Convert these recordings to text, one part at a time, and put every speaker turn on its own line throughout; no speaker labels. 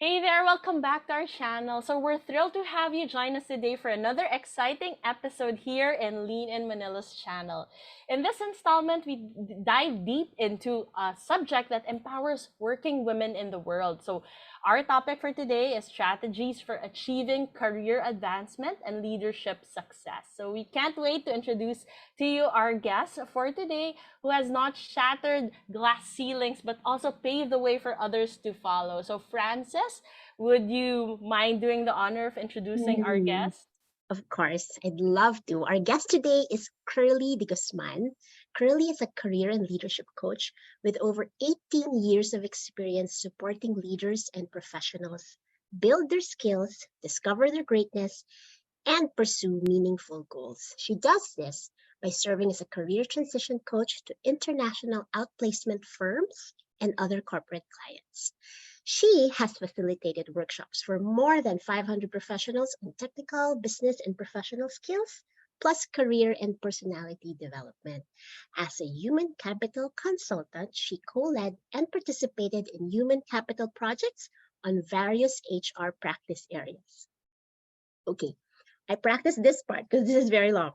Hey there, welcome back to our channel. So we're thrilled to have you join us today for another exciting episode here in Lean In Manila's channel. In this installment, we dive deep into a subject that empowers working women in the world. So our topic for today is strategies for achieving career advancement and leadership success. So we can't wait to introduce to you our guest for today, who has not shattered glass ceilings but also paved the way for others to follow. So, Francis, would you mind doing the honor of introducing our
Mm,
guest?
of course, I'd love to. Our guest today is Kurly de Guzman. Curly is a career and leadership coach with over 18 years of experience supporting leaders and professionals build their skills, discover their greatness, and pursue meaningful goals. She does this by serving as a career transition coach to international outplacement firms and other corporate clients. She has facilitated workshops for more than 500 professionals on technical, business, and professional skills, plus career and personality development. As a human capital consultant, she co led and participated in human capital projects on various HR practice areas. Okay, I practiced this part because this is very long.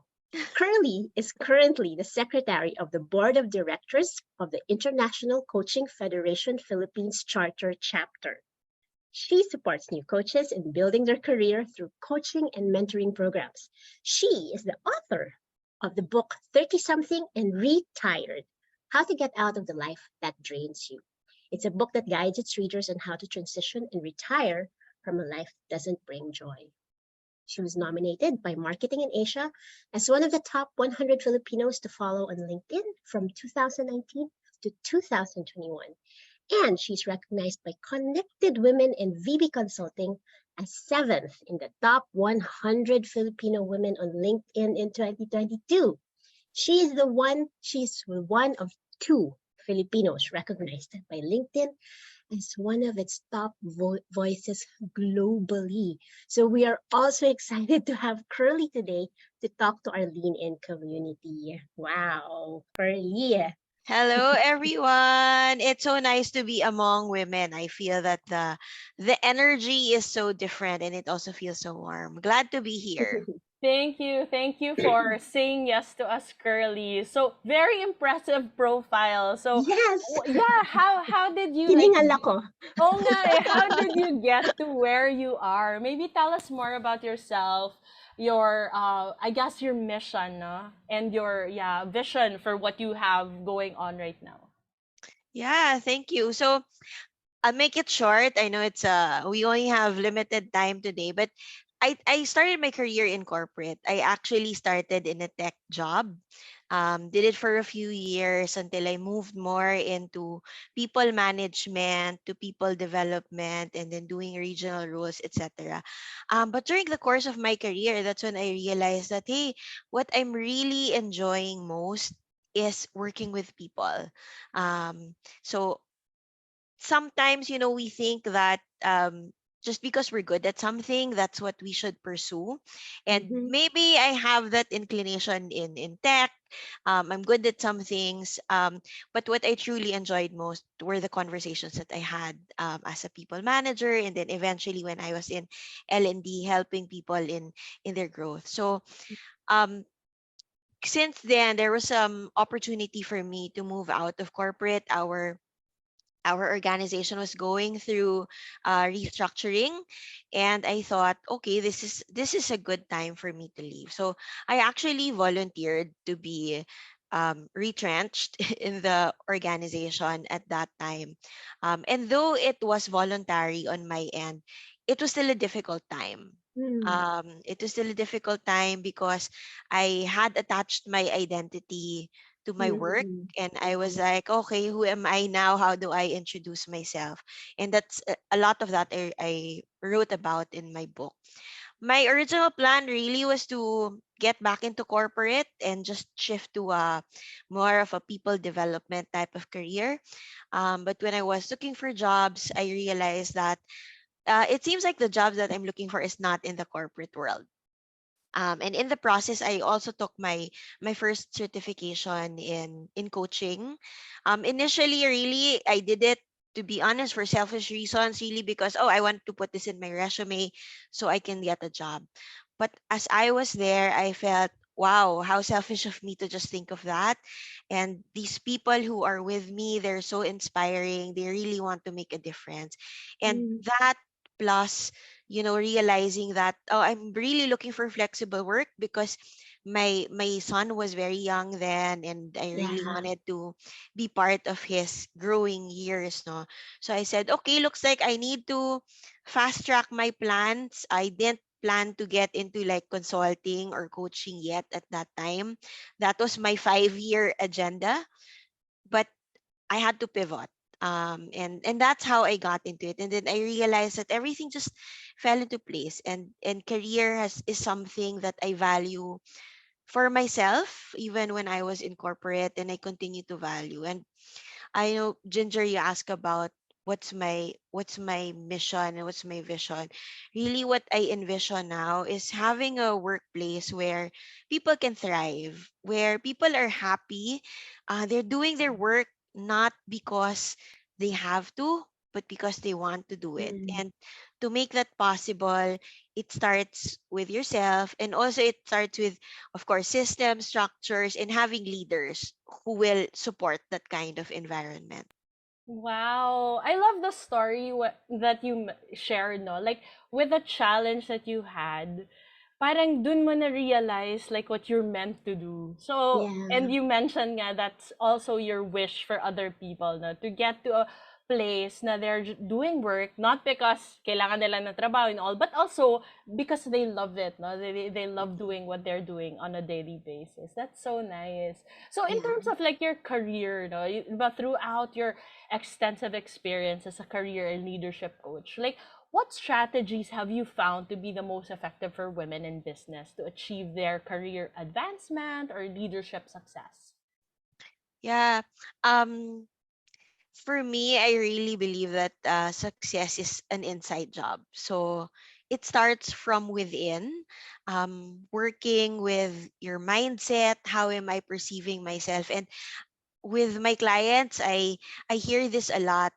Curly is currently the secretary of the board of directors of the International Coaching Federation Philippines Charter Chapter. She supports new coaches in building their career through coaching and mentoring programs. She is the author of the book 30 Something and Retired: How to Get Out of the Life That Drains You. It's a book that guides its readers on how to transition and retire from a life that doesn't bring joy. She was nominated by Marketing in Asia as one of the top 100 Filipinos to follow on LinkedIn from 2019 to 2021. And she's recognized by Connected Women in VB Consulting as seventh in the top 100 Filipino women on LinkedIn in 2022. She's one of two Filipinos recognized by LinkedIn as one of its top voices globally. So we are also excited to have Curly today to talk to our Lean In community. Wow, Curly.
Hello, everyone. It's so nice to be among women. I feel that the energy is so different and it also feels so warm. Glad to be here.
Thank you. Thank you for saying yes to us, Curly. So, very impressive profile. So,
Yes,
yeah, how did you like
hiningal ako.
Oh nga eh, how did you get to where you are? Maybe tell us more about yourself, your I guess your mission, no? And your vision for what you have going on right now.
Yeah, thank you. So I'll make it short. I know it's we only have limited time today, but I started my career in corporate. I actually started in a tech job. Did it for a few years until I moved more into people management to people development and then doing regional roles, etc. But during the course of my career, that's when I realized that hey, what I'm really enjoying most is working with people. So sometimes we think that just because we're good at something, that's what we should pursue, and
Mhm,
maybe I have that inclination in tech. I'm good at some things, but what I truly enjoyed most were the conversations that I had as a people manager, and then eventually when I was in L&D helping people in their growth. So um since then there was some opportunity for me to move out of corporate. Our organization was going through restructuring, and I thought, okay, this is a good time for me to leave. So I actually volunteered to be retrenched in the organization at that time, and though it was voluntary on my end, it was still a difficult time.
mm,
It was still a difficult time because I had attached my identity to my work,
mm,
and I was
mm,
like, okay, who am I now? How do I introduce myself? And that's a lot of that I wrote about in my book. My original plan really was to get back into corporate and just shift to a more of a people development type of career. But when I was looking for jobs, I realized that it seems like the jobs that I'm looking for is not in the corporate world. And in the process, I also took my first certification in coaching. Initially, really, I did it to be honest, for selfish reasons, really, because, oh, I want to put this in my resume so I can get a job. But as I was there, I felt, wow, how selfish of me to just think of that. And these people who are with me, they're so inspiring. They really want to make a difference. And
Mm.
that plus, realizing that, oh, I'm really looking for flexible work because my son was very young then, and I really
Yeah.
wanted to be part of his growing years, no. So I said, okay, looks like I need to fast track my plans. I didn't plan to get into like consulting or coaching yet at that time. That was my 5-year agenda, but I had to pivot. And that's how I got into it. And then I realized that everything just fell into place, and career is something that I value for myself even when I was in corporate, and I continue to value. And I know, Ginger, you ask about what's my mission and what's my vision. Really, what I envision now is having a workplace where people can thrive, where people are happy. They're doing their work not because they have to, but because they want to do it.
Mm.
And to make that possible, it starts with yourself, and also it starts with, of course, systems, structures, and having leaders who will support that kind of environment.
Wow, I love the story that you shared, no? Like with the challenge that you had, parang dun mo na realize like what you're meant to do. So, and
Yeah.
you mentioned nga that's also your wish for other people, no? To get to a place na they're doing work not because kailangan nila ng trabaho and all, but also because they love it, no? They love doing what they're doing on a daily basis. That's so nice. So in
Yeah.
terms of like your career, no, but throughout your extensive experience as a career and leadership coach, like what strategies have you found to be the most effective for women in business to achieve their career advancement or leadership success?
Yeah. Um, for me, I really believe that success is an inside job. So it starts from within, working with your mindset. How am I perceiving myself? And with my clients, I hear this a lot.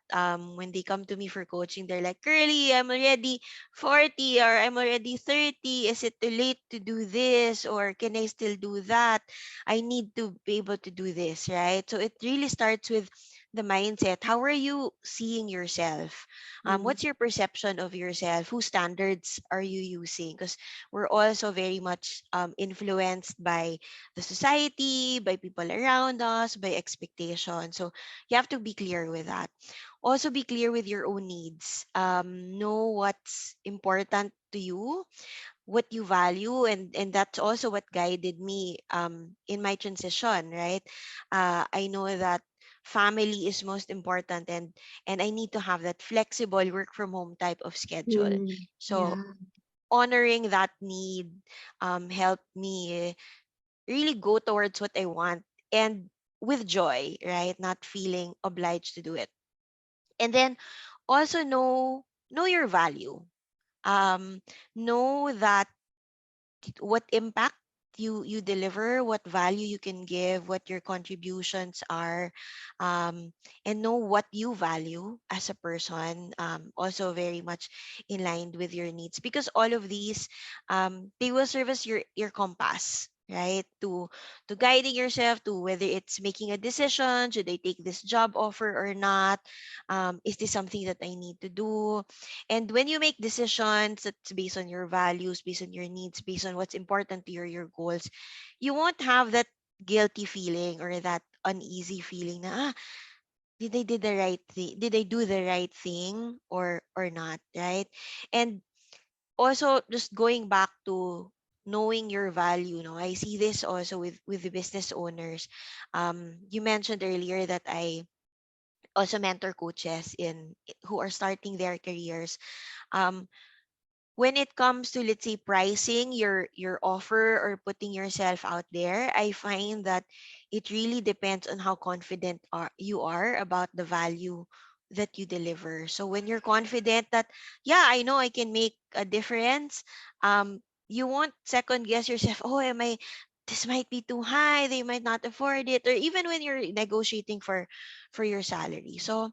When they come to me for coaching, they're like, Curly, I'm already 40 or I'm already 30. Is it too late to do this, or can I still do that? I need to be able to do this, right? So it really starts with the mindset. How are you seeing yourself?
Mm.
What's your perception of yourself? Whose standards are you using? Because we're also very much influenced by the society, by people around us, by expectations. So you have to be clear with that. Also, be clear with your own needs. Know what's important to you, what you value, and that's also what guided me in my transition. Right, I know that family is most important, and I need to have that flexible work from home type of schedule.
Mm.
So
Yeah.
honoring that need helped me really go towards what I want, and with joy, right? Not feeling obliged to do it. And then also know your value. Um, know that what impact you deliver, what value you can give, what your contributions are, um, and know what you value as a person. Also very much in line with your needs, because all of these, they will serve as your compass, right? To guiding yourself to whether it's making a decision, should I take this job offer or not, is this something that I need to do. And when you make decisions that's based on your values, based on your needs, based on what's important to your goals, you won't have that guilty feeling or that uneasy feeling na, did the right thing? Did I do the right thing or not, right? And also just going back to knowing your value, no, I see this also with the business owners. You mentioned earlier that I also mentor coaches in who are starting their careers. um when it comes to, let's say, pricing your offer or putting yourself out there, I find that it really depends on how confident you are about the value that you deliver. So when you're confident that, yeah, I know I can make a difference, you won't second guess yourself. Oh, am I, this might be too high, they might not afford it, or even when you're negotiating for your salary. So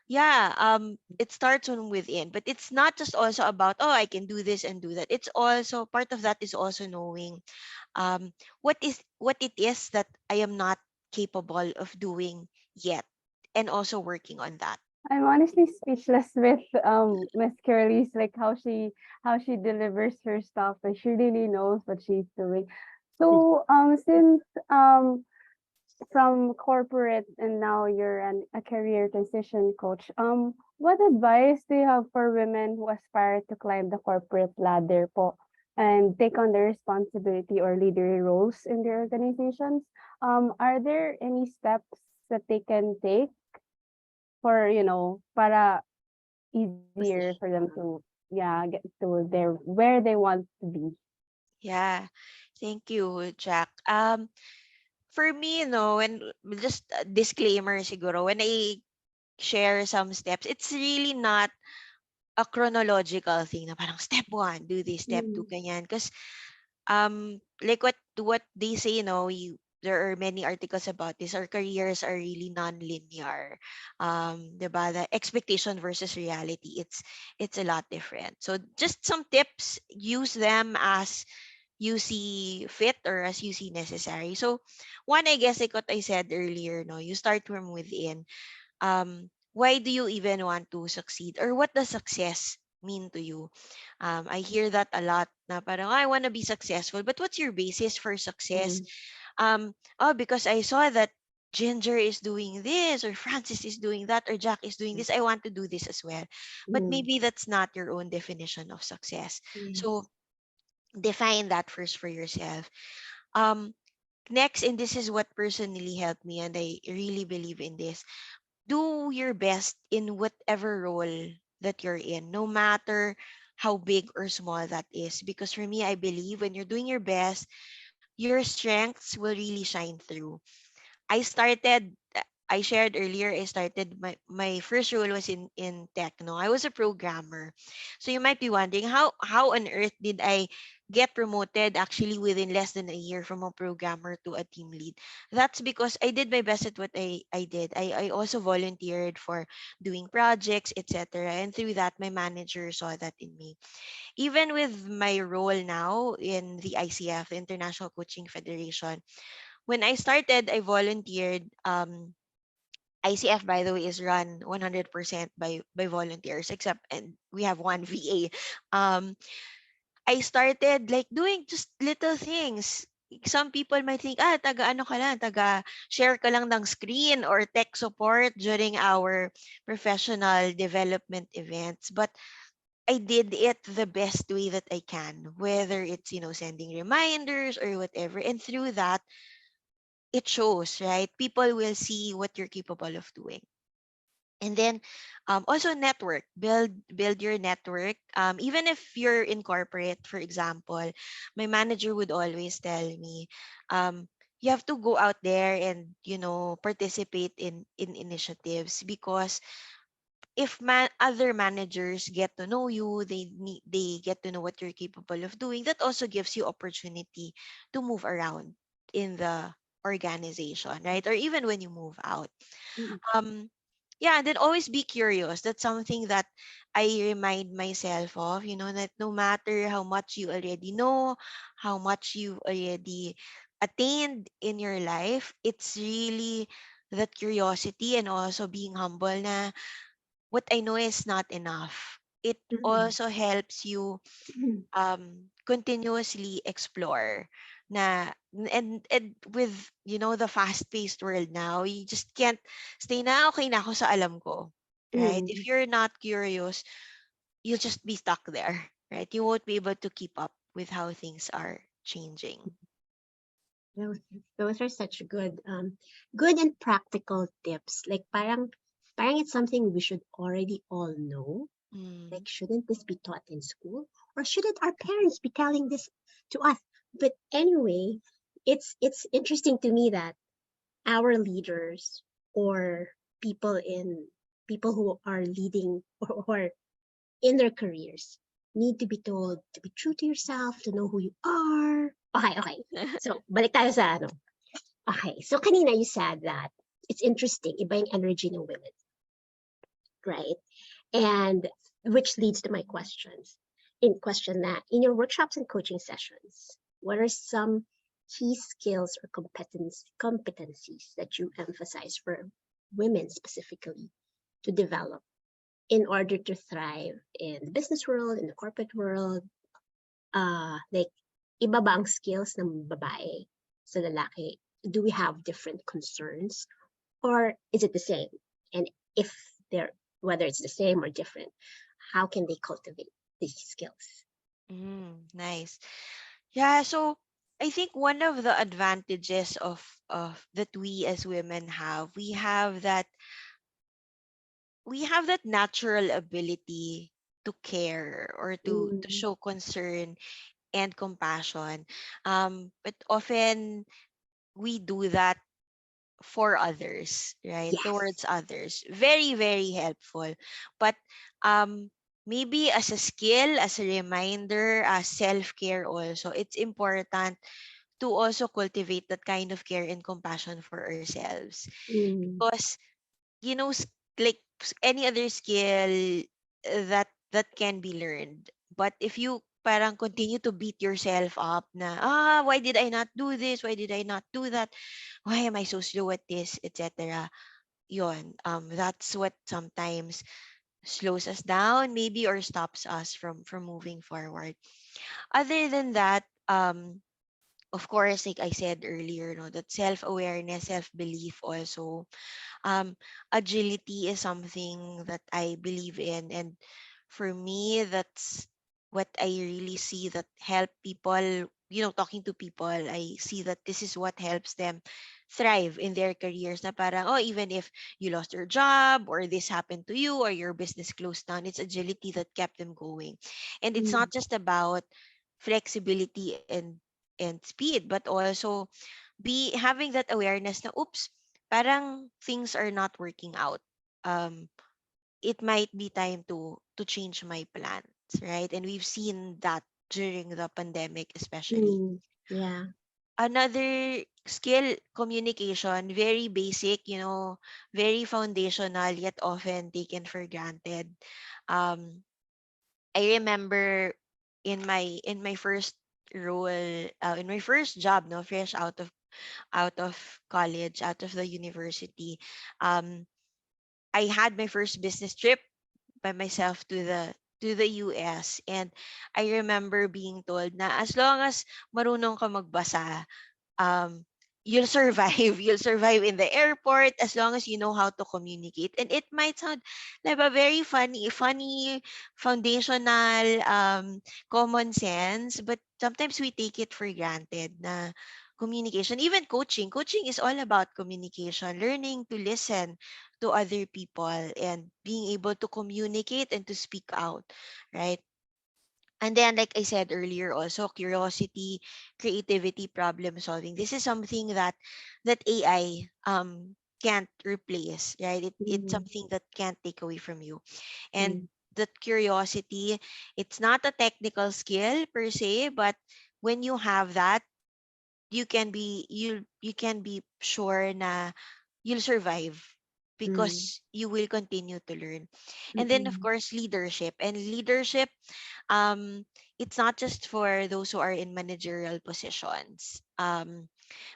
yeah, it starts from within, but it's not just also about, oh, I can do this and do that. It's also part of that is also knowing um what it is that I am not capable of doing yet, and also working on that.
I'm honestly speechless with Miss Curly's like how she delivers her stuff. Like she really knows what she's doing. So since from corporate and now you're a career transition coach, what advice do you have for women who aspire to climb the corporate ladder po and take on the responsibility or leader roles in their organizations? Are there any steps that they can take for, para easier for them
Position.
to, yeah, get to their where they want to be?
Yeah, thank you, Jack. For me, when just a disclaimer siguro, when I share some steps, it's really not a chronological thing na parang step one, do this, step two,
Mm,
ganyan. Because like what they say, there are many articles about this. Our careers are really non-linear. 'Di ba? The expectation versus reality, it's a lot different. So just some tips, use them as you see fit or as you see necessary. So one, I guess, like what I said earlier, no, you start from within. Why do you even want to succeed, or what does success mean to you? I hear that a lot na parang, "Oh, I want to be successful, but what's your basis for success?"
mm,
Oh, because I saw that Ginger is doing this, or Francis is doing that, or Jack is doing
mm,
this, I want to do this as well. But
mm.
maybe that's not your own definition of success. So
Yes.
define that first for yourself. um Next, and this is what personally helped me, and I really believe in this, do your best in whatever role that you're in, no matter how big or small that is. Because for me, I believe when you're doing your best, your strengths will really shine through. I shared earlier, I started my first role was in tech. No, I was a programmer. So you might be wondering, how on earth did I get promoted actually within less than a year from a programmer to a team lead? That's because I did my best at what I did. I also volunteered for doing projects, etc. And through that, my manager saw that in me. Even with my role now in the ICF, the International Coaching Federation, when I started, I volunteered. ICF, by the way, is run 100% by volunteers, except and we have one VA. Um, I started like doing just little things. Some people might think, taga ano ka lang, taga share ka lang ng screen or tech support during our professional development events. But I did it the best way that I can, whether it's, sending reminders or whatever. And through that, it shows, right? People will see what you're capable of doing. And then also network, build your network. Even if you're in corporate, for example, my manager would always tell me, you have to go out there and participate in initiatives, because if other managers get to know you, they get to know what you're capable of doing. That also gives you opportunity to move around in the organization, right? Or even when you move out.
Mm,
um yeah, and then always be curious. That's something that I remind myself of, that no matter how much you already know, how much you've already attained in your life, it's really that curiosity and also being humble na what I know is not enough. It
mm,
also helps you
mm,
continuously explore na, and with the fast-paced world now, you just can't stay na okay na ako sa alam ko, right?
mm.
If you're not curious, you'll just be stuck there, right? You won't be able to keep up with how things are changing.
Those, those are such good and practical tips. Like parang it's something we should already all know.
Mm,
Like, shouldn't this be taught in school? Or shouldn't our parents be telling this to us? But anyway, it's interesting to me that our leaders or people who are leading or in their careers need to be told to be true to yourself, to know who you are. Okay, okay. So, balik tayo sa ano. Okay, so kanina you said that it's interesting, iba yung energy ng women. right? And which leads to my questions. In question that in your workshops and coaching sessions, what are some key skills or competencies that you emphasize for women specifically to develop in order to thrive in the business world, in the corporate world? Like, iba ba ang skills ng babae sa lalaki? Do we have different concerns or is it the same? And if they're, whether it's the same or different, how can they cultivate these skills?
Nice. Yeah, so I think one of the advantages of that we as women have, we have that natural ability to care or to
Mm,
show concern and compassion. But often we do that for others, right?
yes.
Towards others. Very, very helpful. But um maybe as a skill, as a reminder, as self-care also, it's important to also cultivate that kind of care and compassion for ourselves.
Mm,
Because like any other skill that can be learned, but if you parang continue to beat yourself up na why did I not do this, why did I not do that, why am I so slow at this, etc. Yon, that's what sometimes slows us down maybe or stops us from moving forward. Other than that, of course, like I said earlier, no, that self-awareness, self-belief also. um Agility is something that I believe in, and for me that's what I really see that help people, talking to people, I see that this is what helps them thrive in their careers, na parang, oh, even if you lost your job or this happened to you or your business closed down, it's agility that kept them going. And it's
mm,
not just about flexibility and speed, but also be having that awareness na, oops, parang things are not working out. Um, it might be time to change my plans, right? And we've seen that during the pandemic, especially.
mm, yeah.
Another skill, communication, very basic, very foundational, yet often taken for granted. Um, I remember in my first role, in my first job, no, fresh out of college, out of the university. Um, I had my first business trip by myself to the US, and I remember being told na as long as marunong ka magbasa, um you'll survive. You'll survive in the airport as long as you know how to communicate. And it might sound like a very funny foundational common sense, but sometimes we take it for granted na communication, even coaching is all about communication, learning to listen to other people and being able to communicate and to speak out, right? And then, like I said earlier, also curiosity, creativity, problem solving. This is something that AI can't replace, right? It's
Mm,
something that can't take away from you.
mm,
And that curiosity, it's not a technical skill per se, but when you have that, you can be sure na you'll survive
mm,
because you will continue to learn. And then of
mm,
course leadership, um it's not just for those who are in managerial positions,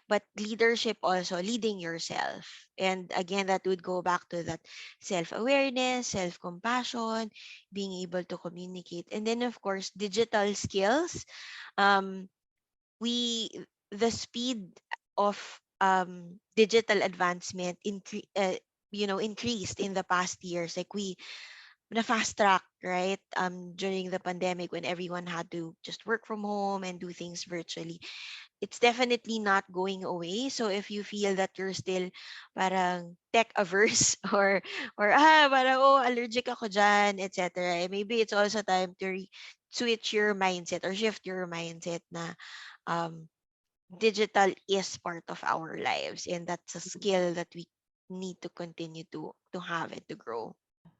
but leadership also leading yourself. And again, that would go back to that self-awareness, self-compassion, being able to communicate. And then of course digital skills. um we The speed of digital advancement increased in the past years. Like we na fast track, right? During the pandemic when everyone had to just work from home and do things virtually. It's definitely not going away. So if you feel that you're still parang tech averse or parang oh allergic ako dyan, etc. Maybe it's also time to switch your mindset or shift your mindset na um digital is part of our lives, and that's a skill that we need to continue to have and to grow.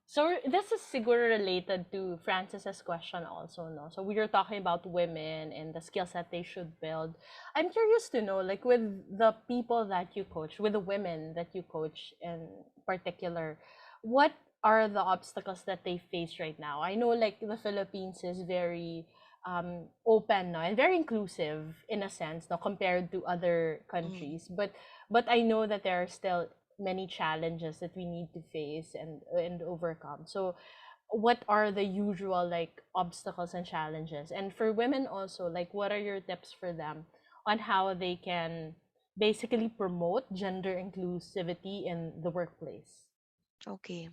So this is siguro related to Francis's question also, no? So we were talking about women and the skills that they should build. I'm curious to know, like with the people that you coach, with the women that you coach in particular, what are the obstacles that they face right now? I know like the Philippines is very open no, and very inclusive in a sense no, compared to other
Mm.
countries, but I know that there are still many challenges that we need to face and overcome. So what are the usual like obstacles and challenges, and for women also, like what are your tips for them on how they can basically promote gender inclusivity in the workplace?
Okay.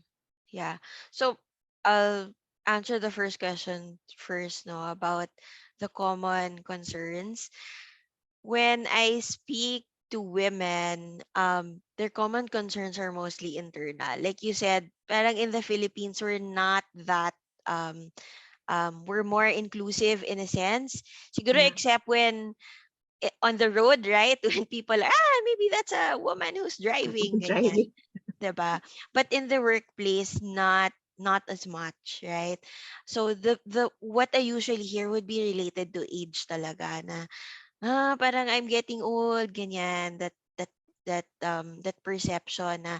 Yeah. So I'll answer the first question first, no, about the common concerns. When I speak to women, their common concerns are mostly internal. Like you said, parang in the Philippines, we're not that um we're more inclusive in a sense. Siguro
Yeah.
except when on the road, right? When people are, maybe that's a woman who's driving, ganyan.
Driving.
'Di ba? But in the workplace, not as much, right? So the what I usually hear would be related to age talaga na parang I'm getting old, ganyan. That perception na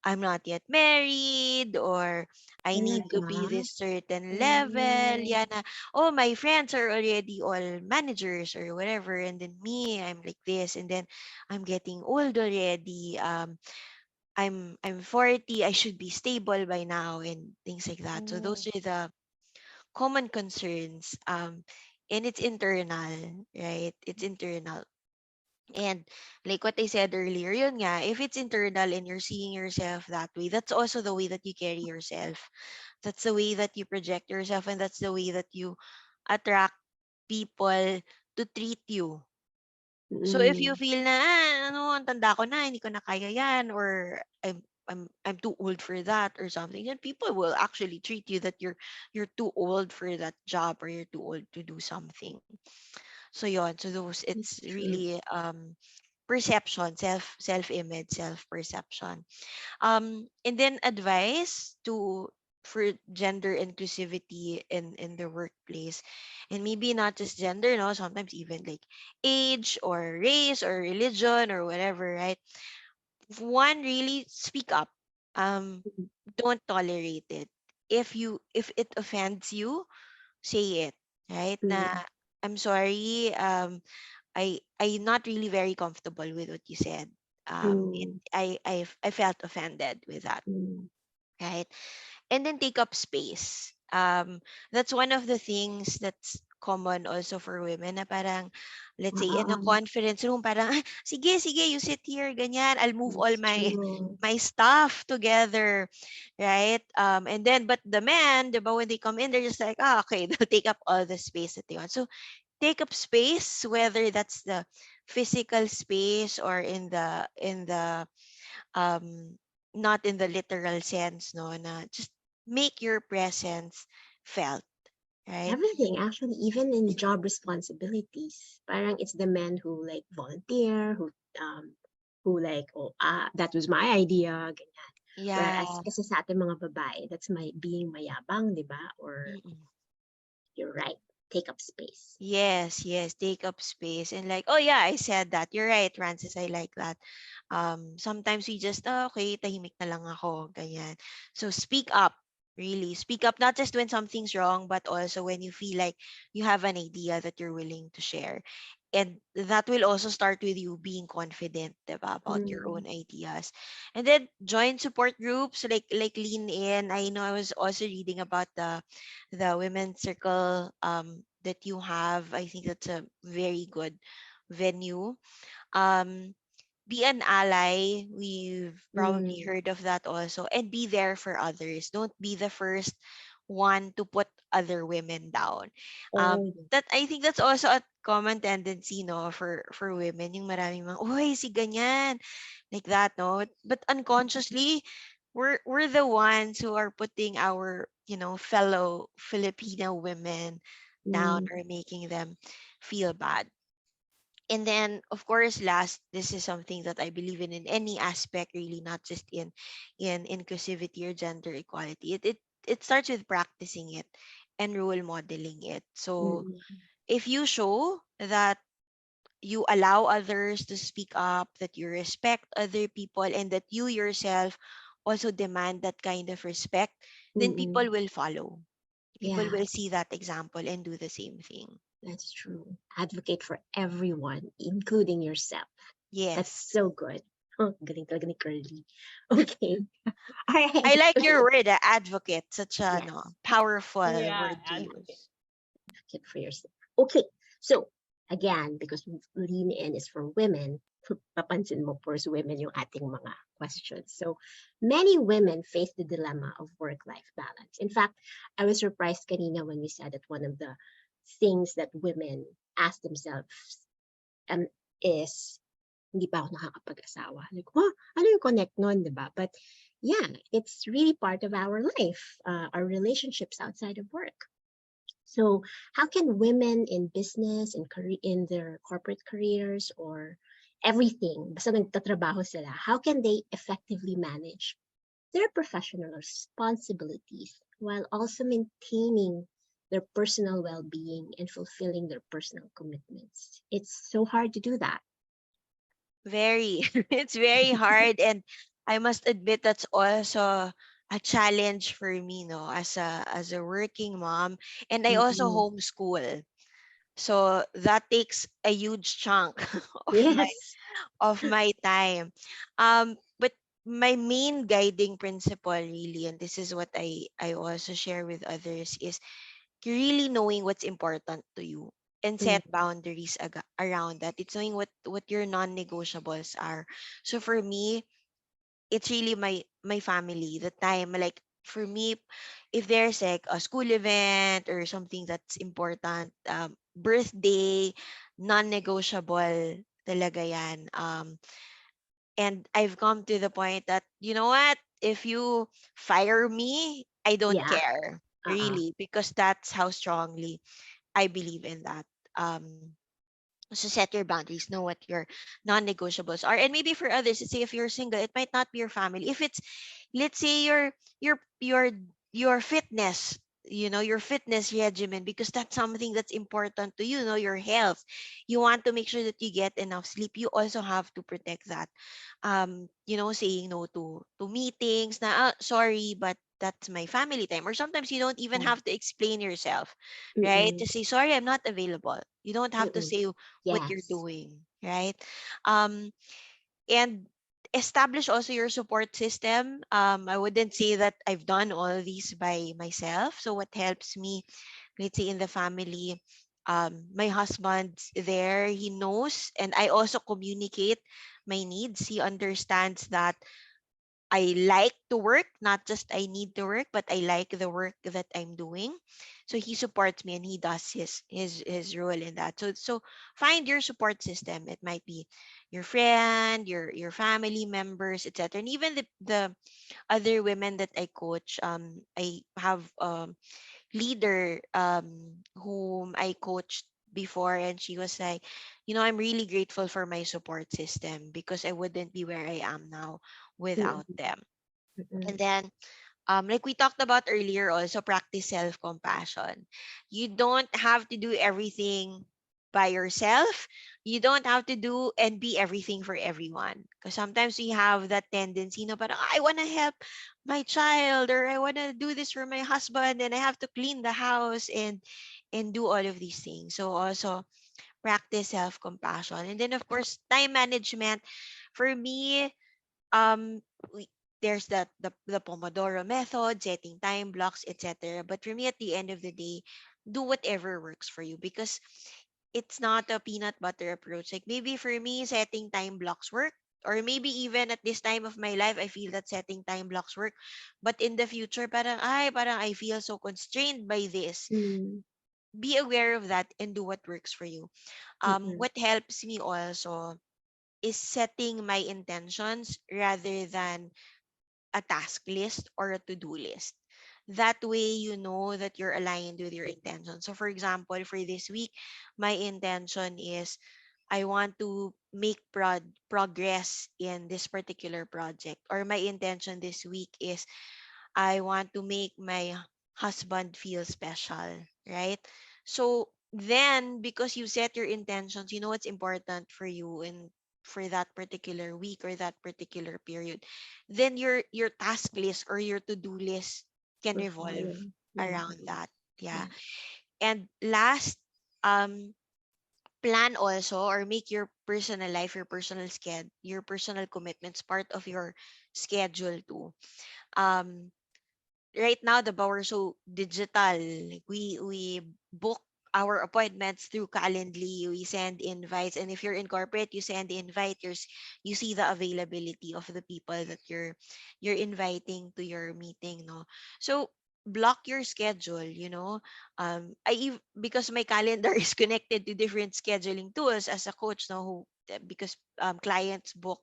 I'm not yet married, or I need to
Talaga?
be this certain level.
Mm,
Yeah, na, oh, my friends are already all managers or whatever, and then me, I'm like this, and then I'm getting old already. I'm 40, I should be stable by now, and things like that. So those
Mm.
are the common concerns. And it's internal, right? It's internal. And like what I said earlier, yun nga, if it's internal and you're seeing yourself that way, that's also the way that you carry yourself. That's the way that you project yourself, and that's the way that you attract people to treat you. So if you
mm,
feel na, ano, ang tanda ko na, hindi ko na kaya yan, or I'm too old for that or something, then people will actually treat you that you're too old for that job, or you're too old to do something. So yon, so those, it's
that's true.
really perception, self image, self perception. And then advice to for gender inclusivity in the workplace, and maybe not just gender, no, sometimes even like age or race or religion or whatever, right? One, really speak up. um
Mm,
don't tolerate it. If it offends you, say it, right? Na,
mm,
I'm sorry, I'm not really very comfortable with what you said.
mm,
I felt offended with that,
mm.
right? And then take up space. That's one of the things that's common also for women, na parang, let's say in a
Oo,
conference room, parang, "Ah, sige, sige, you sit here, ganyan. I'll move all
that's true.
my stuff together," right? And then, but the men, diba, when they come in, they're just like, okay, they'll take up all the space that they want. So take up space, whether that's the physical space or in the um not in the literal sense, no, na just make your presence felt, right?
Everything, actually, even in job responsibilities. Parang it's the men who like volunteer, who like, oh, that was my idea, ganyan. Whereas
Yeah.
kasi sa ating mga babae, that's my being mayabang, di ba? Or
Mm-mm.
you're right, take up space.
Yes, yes, take up space, and like, oh yeah, I said that. You're right, Francis. I like that. Sometimes we just, okay, tahimik na lang ako, ganyan. So speak up, really. Speak up, not just when something's wrong, but also when you feel like you have an idea that you're willing to share. And that will also start with you being confident, diba, about your
Mm,
own ideas. And then join support groups like Lean In. I know I was also reading about the women's circle that you have. I think that's a very good venue. Um, be an ally. We've probably
mm.
heard of that also. And be there for others. Don't be the first one to put other women down.
Oh, yeah.
That I think that's also a common tendency, no, for women. Yung maraming mga, uy, si ganyan. Like that, no? But unconsciously, we're the ones who are putting our, fellow Filipino women down,
Mm,
or making them feel bad. And then, of course, last, this is something that I believe in any aspect, really, not just in inclusivity or gender equality. It starts with practicing it and role modeling it. So
mm,
if you show that you allow others to speak up, that you respect other people, and that you yourself also demand that kind of respect, then
Mm-mm.
people will follow. People
Yeah,
will see that example and do the same thing.
that's true. Advocate for everyone, including yourself. That's
Yes.
so good. Oh, galing talaga ni Curly. Okay. All
I
right.
like your word, advocate. Such a
Yes.
no, powerful
Yeah,
word to
advocate.
use.
Advocate for yourself. Okay. So, again, because Lean In is for women, papansin mo, first women yung ating mga questions. So, many women face the dilemma of work-life balance. In fact, I was surprised kanina when we said that one of the things that women ask themselves um, is, hindi pa ako nakakapag-asawa. Like, wow, ano yung connect nun, di ba? But yeah, it's really part of our life, our relationships outside of work. So, how can women in business, in their corporate careers, or everything, basta nagtatrabaho sila, how can they effectively manage their professional responsibilities while also maintaining their personal well-being and fulfilling their personal commitments? It's so hard to do that.
Very. It's very hard, and I must admit that's also a challenge for me, no, as a working mom, and I also
Mm-mm.
homeschool. So that takes a huge chunk
Yes.
of my time. But my main guiding principle really, and this is what I also share with others, is really knowing what's important to you and set
Mm,
boundaries around that. It's knowing what your non-negotiables are. So for me, it's really my family, the time. Like for me, if there's like a school event or something that's important, birthday, non-negotiable talaga yan. And I've come to the point that, you know what, if you fire me, I don't
yeah.
care
Uh-uh.
really, because that's how strongly I believe in that. So set your boundaries, know what your non-negotiables are. And maybe for others, let's say if you're single, it might not be your family. If it's, let's say your fitness, your fitness regimen, because that's something that's important to you, your health. You want to make sure that you get enough sleep. You also have to protect that. Saying no to meetings na, sorry, but that's my family time. Or sometimes you don't even
Yeah.
have to explain yourself, right?
Mm-mm.
Just say, sorry, I'm not available. You don't have to
Mm-mm.
say what you're
Yes.
doing, right? Um, and establish also your support system. I wouldn't say that I've done all of these by myself. So what helps me, let's say in the family, my husband's there, he knows, and I also communicate my needs. He understands that I like to work, not just I need to work, but I like the work that I'm doing. So he supports me and he does his role in that. So find your support system. It might be your friend, your family members, etc. And even the other women that I coach. I have leader whom I coached before, and she was like, I'm really grateful for my support system because I wouldn't be where I am now without
Mm-mm.
them.
Mm-mm.
And then like we talked about earlier, also practice self-compassion. You don't have to do everything by yourself. You don't have to do and be everything for everyone. Because sometimes we have that tendency, but I want to help my child, or I want to do this for my husband, and I have to clean the house and do all of these things. So also practice self-compassion. And then of course, time management. For me, um we, there's the Pomodoro method, setting time blocks, etc. But for me, at the end of the day, do whatever works for you, because it's not a peanut butter approach. Like maybe for me, setting time blocks work, or maybe even at this time of my life, I feel that setting time blocks work. But in the future, parang I feel so constrained by this.
Mm.
Be aware of that and do what works for you.
Mm-mm.
What helps me also is setting my intentions rather than a task list or a to-do list. That way, you know that you're aligned with your intention. So, for example, for this week, my intention is I want to make progress in this particular project. Or my intention this week is I want to make my husband feel special, right? So then, because you set your intentions, you know what's important for you and for that particular week or that particular period, then your task list or your to-do list can
Will
revolve
follow. Yeah.
around that. Yeah.
Yeah.
And last, um plan also, or make your personal life, your personal your personal commitments part of your schedule too. um right now the bar so digital. Like we book our appointments through Calendly. We send invites, and if you're in corporate, you send the invite. You see the availability of the people that you're inviting to your meeting, no? So block your schedule, because my calendar is connected to different scheduling tools as a coach, no, because clients book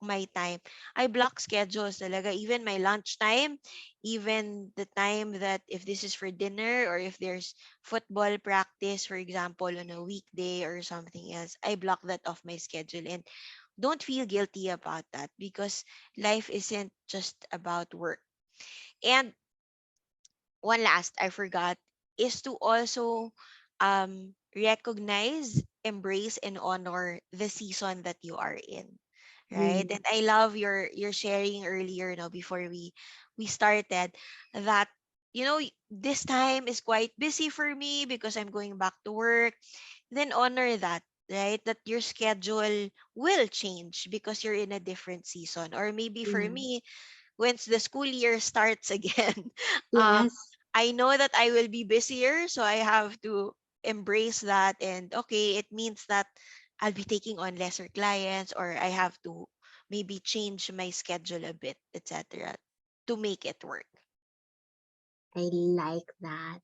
my time. I block schedules talaga, even my lunch time, even the time that if this is for dinner, or if there's football practice, for example, on a weekday or something else, I block that off my schedule. And don't feel guilty about that, because life isn't just about work. And one last I forgot is to also recognize, embrace, and honor the season that you are in. Right?
Mm.
And I love your sharing earlier, before we started, that this time is quite busy for me because I'm going back to work. Then honor that, right? That your schedule will change because you're in a different season. Or maybe for
Yeah.
me, once the school year starts again, um,
Yes.
I know that I will be busier, so I have to embrace that. And okay, it means that I'll be taking on lesser clients, or I have to maybe change my schedule a bit, etc., to make it work.
I like that.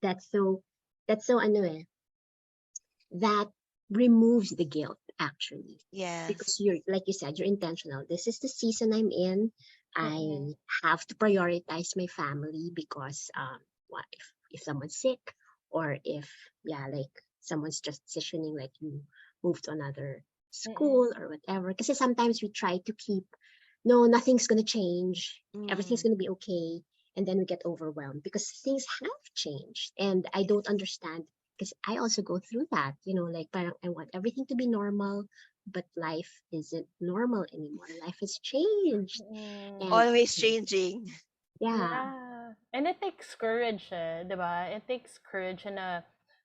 That's so, that's so ano eh, that removes the guilt actually, because
Yes.
you're, like you said, you're intentional. This is the season I'm in. I
Mm-mm.
have to prioritize my family because what if someone's sick, or if, yeah, like someone's transitioning, like you move to another
Mm-mm.
school or whatever, because sometimes we try to keep, no, nothing's going to change, everything's
Mm,
going to be okay, and then we get overwhelmed because things have changed, and I don't understand, because I also go through that, like parang I want everything to be normal, but life isn't normal anymore. Life has changed.
Mm-mm.
And
always changing.
yeah.
Yeah. And it takes courage, 'di ba? It takes courage and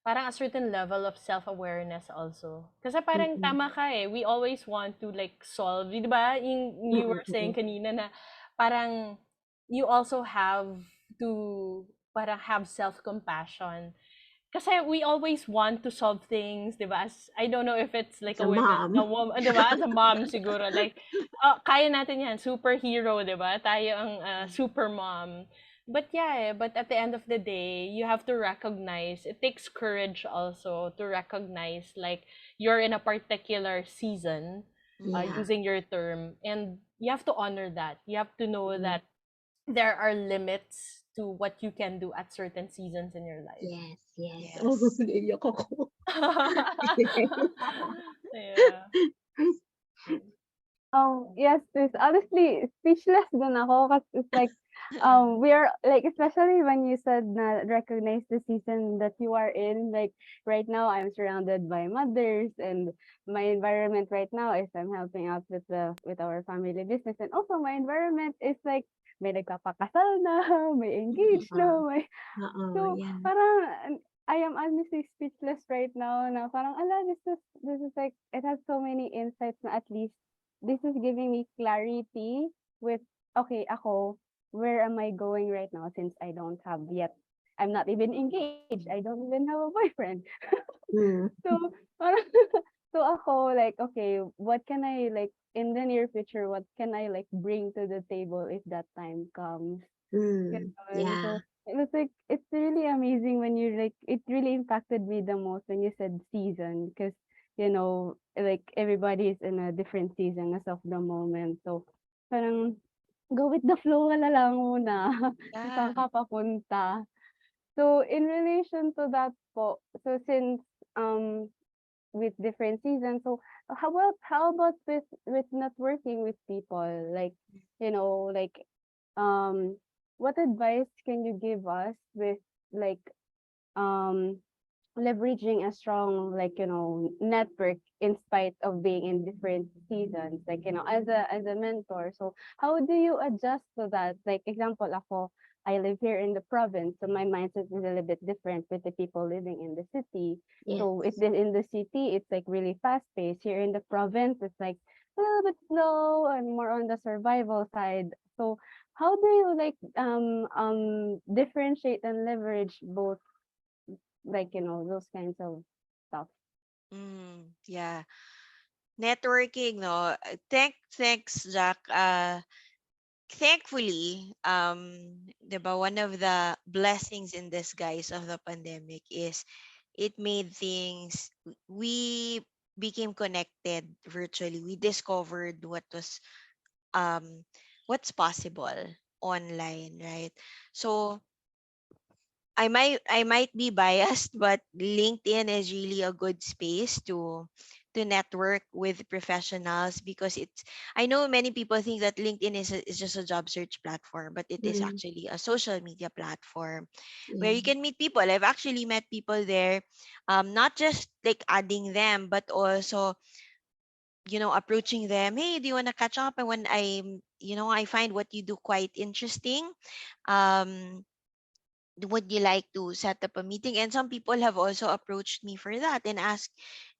parang a certain level of self-awareness also. Kasi parang
Mm-mm,
tama ka eh. We always want to like solve, 'di ba? You
mm-mm,
were saying
mm-mm.
kanina na parang you also have to parang have self-compassion. Kasi we always want to solve things, 'di ba? As I don't know if it's like
As
a
a
women, a
mom.
woman, 'di ba? As a mom siguro like kaya natin 'yan, superhero, 'di ba? Tayo ang super mom. But yeah, but at the end of the day, you have to recognize, it takes courage also to recognize like you're in a particular season,
Mm,
Yeah.
using your term, and you have to honor that. You have to know
Mm-mm.
that there are limits to what you can do at certain seasons in your life.
Yes, yes. Oh,
yes.
naiyak ako.
Yeah.
Yes, sis. Honestly, speechless din ako kasi it's like, we're like, especially when you said na recognize the season that you are in. Like right now, I'm surrounded by mothers, and my environment right now is I'm helping out with our family business, and also my environment is like may nagpapakasal na, may engaged
Oo.
na, may
Oo,
so
yeah.
parang I am honestly speechless right now na parang ala this is like it has so many insights na at least this is giving me clarity with okay ako where am I going right now since I don't have yet I'm not even engaged I don't even have a boyfriend
Mm,
so parang so ako like okay what can I like in the near future what can I like bring to the table if that time comes. Gano'n.
yeah.
So, it was like it's really amazing when you like it really impacted me the most when you said season because, like everybody is in a different season as of the moment. So, parang go with the flow ka na lang muna kung
Yeah.
saan ka papunta. So, in relation to that po, so since with different seasons, so how about with networking with people? Like, like what advice can you give us with like um leveraging a strong, like, network in spite of being in different seasons, like, as a mentor. So how do you adjust to that? Like, example, ako, I live here in the province, so my mindset is a little bit different with the people living in the city. So
Yes.
in the city, it's like really fast paced. Here in the province, it's like a little bit slow and more on the survival side. So how do you, like, differentiate and leverage both, like, those kinds of stuff?
Yeah. Networking, no. Thanks, Jack. Thankfully, 'di ba, one of the blessings in disguise of the pandemic is it made things, we became connected virtually. We discovered um what's possible online, right? So I might be biased, but LinkedIn is really a good space to network with professionals, because it's, I know many people think that LinkedIn is just a job search platform, but it is
Mm,
actually a social media platform where
yeah.
you can meet people. I've actually met people there, not just like adding them, but also, approaching them. Hey, do you want to catch up? And when I find what you do quite interesting. Um, would you like to set up a meeting? And some people have also approached me for that and asked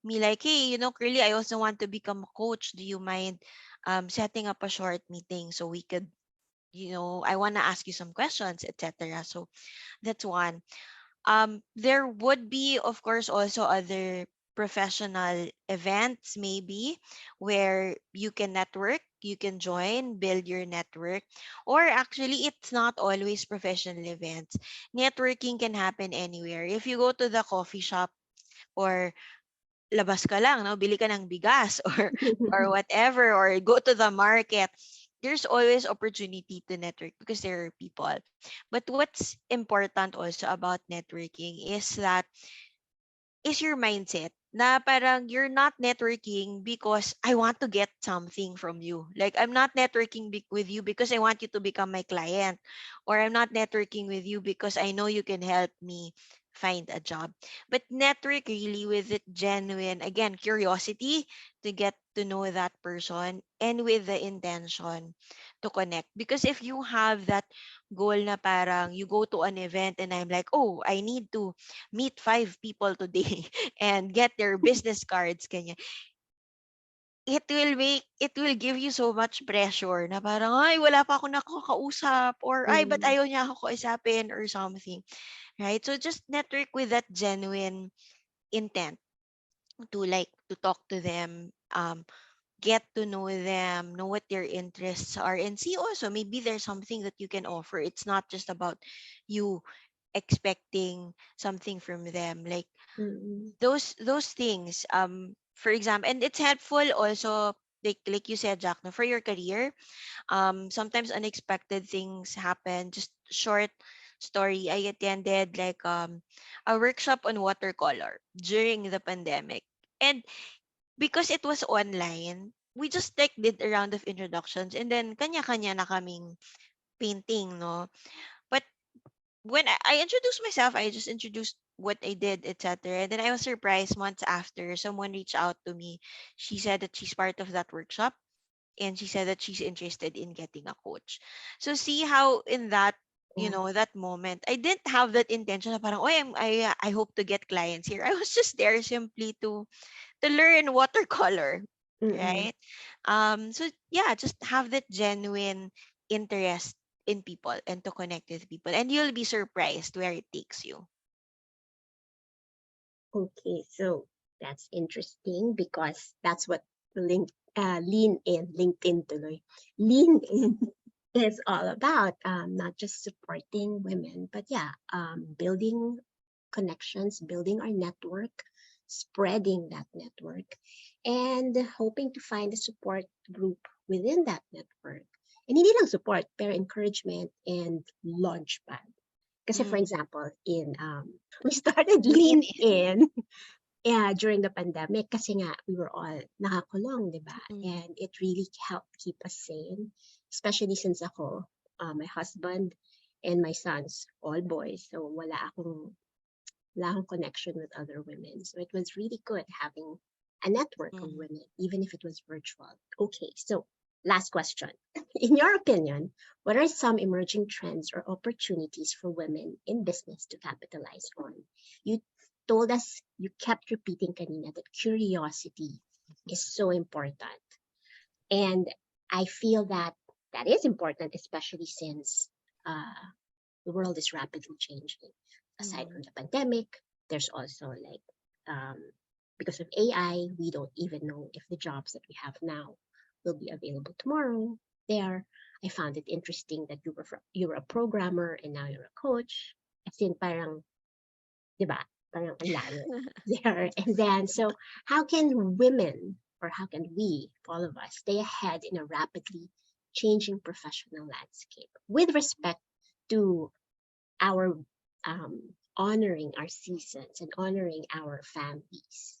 me like, hey, Curly, I also want to become a coach. Do you mind setting up a short meeting so we could, I want to ask you some questions, etc. So that's one. There would be, of course, also other professional events, maybe, where you can network, you can join, build your network. Or actually, it's not always professional events. Networking can happen anywhere. If you go to the coffee shop, or labas ka lang, no? Bili ka ng bigas, or whatever, or go to the market. There's always opportunity to network because there are people. But what's important also about networking is your mindset, na parang you're not networking because I want to get something from you. Like, I'm not networking with you because I want you to become my client, or I'm not networking with you because I know you can help me find a job. But network really with it genuine, again, curiosity to get to know that person, and with the intention to connect. Because if you have that goal na parang you go to an event and I'm like, oh, I need to meet five people today and get their business cards, kanya, it will give you so much pressure na parang, ay, wala pa ako nakakausap, or ay, but
Mm,
ayaw niya ako kausapin, or something, right? So just network with that genuine intent to talk to them, get to know them, know what their interests are, and see also maybe there's something that you can offer. It's not just about you expecting something from them. Like,
mm,
those things, for example, and it's helpful also, like you said, Jack, no, for your career. Sometimes unexpected things happen. Just short story, I attended like a workshop on watercolor during the pandemic, and because it was online, we just like did a round of introductions, and then kanya-kanya na kaming painting, no. But when I introduced myself, I just introduced what I did, etc. And then I was surprised months after someone reached out to me. She said that she's part of that workshop, and she said that she's interested in getting a coach. So see how in that,
yeah.
that moment, I didn't have that intention na parang, oh, I hope to get clients here. I was just there simply to learn watercolor,
Mm,
right? So yeah, just have that genuine interest in people and to connect with people, and you'll be surprised where it takes you.
okay, so that's interesting because that's what Lean In, LinkedIn tuloy. Lean In is all about, not just supporting women, but yeah, building connections, building our network, spreading that network, and hoping to find a support group within that network. And hindi lang support, pero encouragement and launchpad. Kasi for
Mm.
example, we started
Lean
Lean
in.
In, yeah, during the pandemic kasi nga we were all nakakulong, di ba?
Mm.
And it really helped keep us sane, especially since ako, my husband and my sons, all boys. So wala akong lang connection with other women. So it was really good having a network of
Mm.
women, even if it was virtual. Okay, so last question. In your opinion, what are some emerging trends or opportunities for women in business to capitalize on? You told us, you kept repeating kanina that curiosity is so important. And I feel that that is important, especially since the world is rapidly changing. Aside from
Mm.
the pandemic, there's also like, um, because of AI, we don't even know if the jobs that we have now will be available tomorrow. There, I found it interesting that you were a programmer and now you're a coach. As in, parang, di ba? Parang ang layo there. And then, so how can women or how can we, all of us, stay ahead in a rapidly changing professional landscape with respect to our honoring our seasons and honoring our families.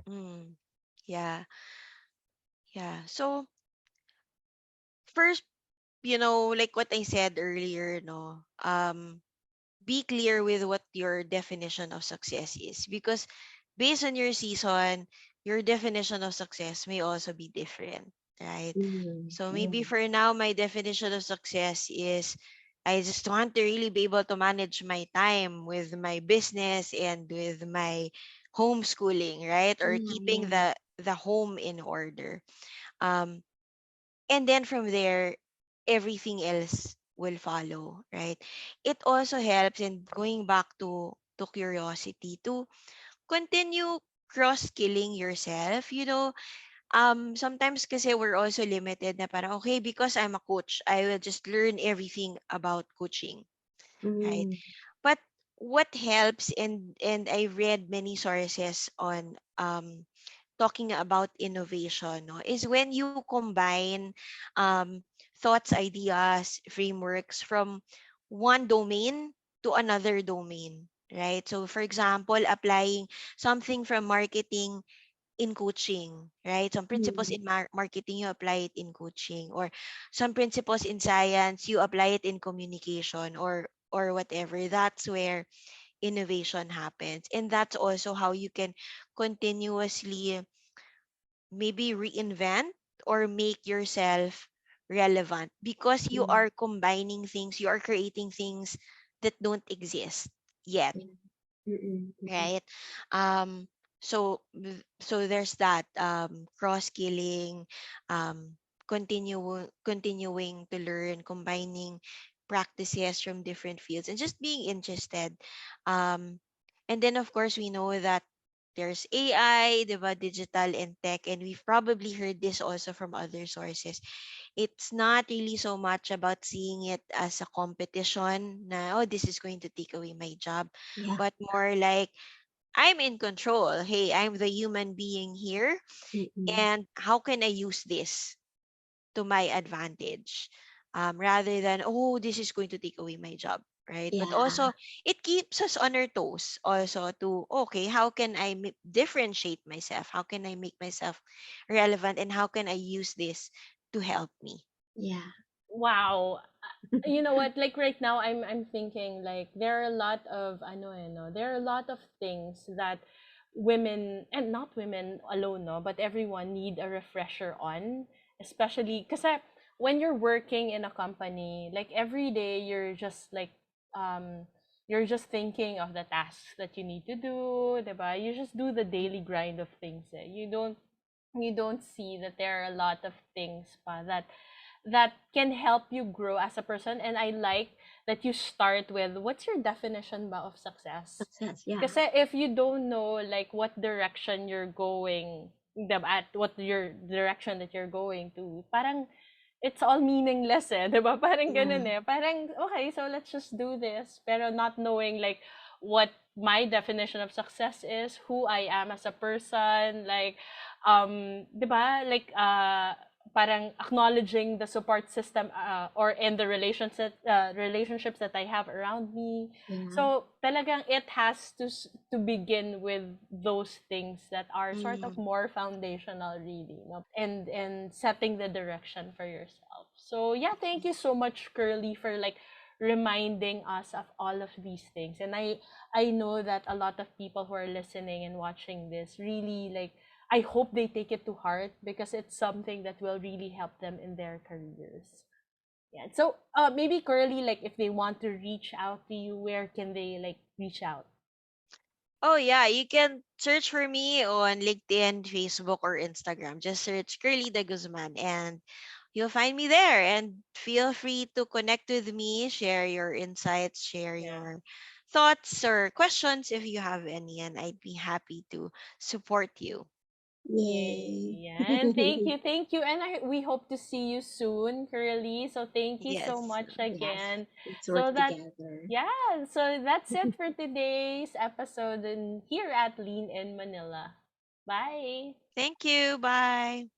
Mm. Yeah. Yeah. So first, like what I said earlier, no, be clear with what your definition of success is, because based on your season, your definition of success may also be different, right? So maybe
Yeah.
for now, my definition of success is I just want to really be able to manage my time with my business and with my homeschooling, right? Or keeping
Yeah.
the home in order. Um, and then from there, everything else will follow, right? It also helps in going back to curiosity, to continue cross skilling yourself. Sometimes kasi we're also limited na parang, okay, because I'm a coach, I will just learn everything about coaching, right?
Mm,
But what helps, and I read many sources on talking about innovation, no, is when you combine um, thoughts, ideas, frameworks from one domain to another domain, right? So, for example, applying something from marketing in coaching, right? Some principles
mm,
in marketing, you apply it in coaching, or some principles in science, you apply it in communication, or whatever. That's where innovation happens, and that's also how you can continuously maybe reinvent or make yourself relevant, because you
mm,
are combining things, you are creating things that don't exist yet,
yeah. Mm, mm,
right? um so there's that cross skilling, continuing to learn, combining practices from different fields, and just being interested. um and then of course we know that there's AI, diba, digital and tech, and we've probably heard this also from other sources. It's not really so much about seeing it as a competition na, oh, this is going to take away my job,
yeah.
but more like I'm in control. Hey, I'm the human being here,
Mm,
and how can I use this to my advantage, rather than, oh, this is going to take away my job, right? But
yeah.
also, it keeps us on our toes also to, okay, how can I differentiate myself? How can I make myself relevant? And how can I use this to help me?
Yeah.
Wow. You know what? Like right now, I'm thinking like there are a lot of there are a lot of things that women, and not women alone, no, but everyone need a refresher on, especially because when you're working in a company, like every day um you're just thinking of the tasks that you need to do, diba? You just do the daily grind of things. You don't see that there are a lot of things pa that can help you grow as a person. And I like that you start with what's your definition ba of success?
Success. Yeah.
Kasi if you don't know like what direction you're going, at what your direction that you're going to, parang it's all meaningless eh, 'di ba? Parang
Yeah.
ganun eh. Parang okay, so let's just do this, pero not knowing like what my definition of success is, who I am as a person, like 'di ba? Like parang acknowledging the support system or in the relationships that I have around me.
Yeah.
So talagang it has to begin with those things that are sort of
Mm,
more foundational really, no? And setting the direction for yourself. So yeah, thank you so much, Curly, for like reminding us of all of these things. And I know that a lot of people who are listening and watching this really like, I hope they take it to heart because it's something that will really help them in their careers. Yeah. So maybe Curly, like if they want to reach out to you, where can they like reach out?
Oh yeah, you can search for me on LinkedIn, Facebook, or Instagram. Just search Curly de Guzman and you'll find me there. And feel free to connect with me, share your insights, share
Yeah.
your thoughts or questions if you have any, and I'd be happy to support you.
Yay.
Yay. And thank you. And we hope to see you soon, Curly. So thank you so
Yes.
much
Yes,
again.
let's
So
work
that,
together.
yeah, so that's it for today's episode in here at Lean in Manila. Bye.
Thank you. Bye.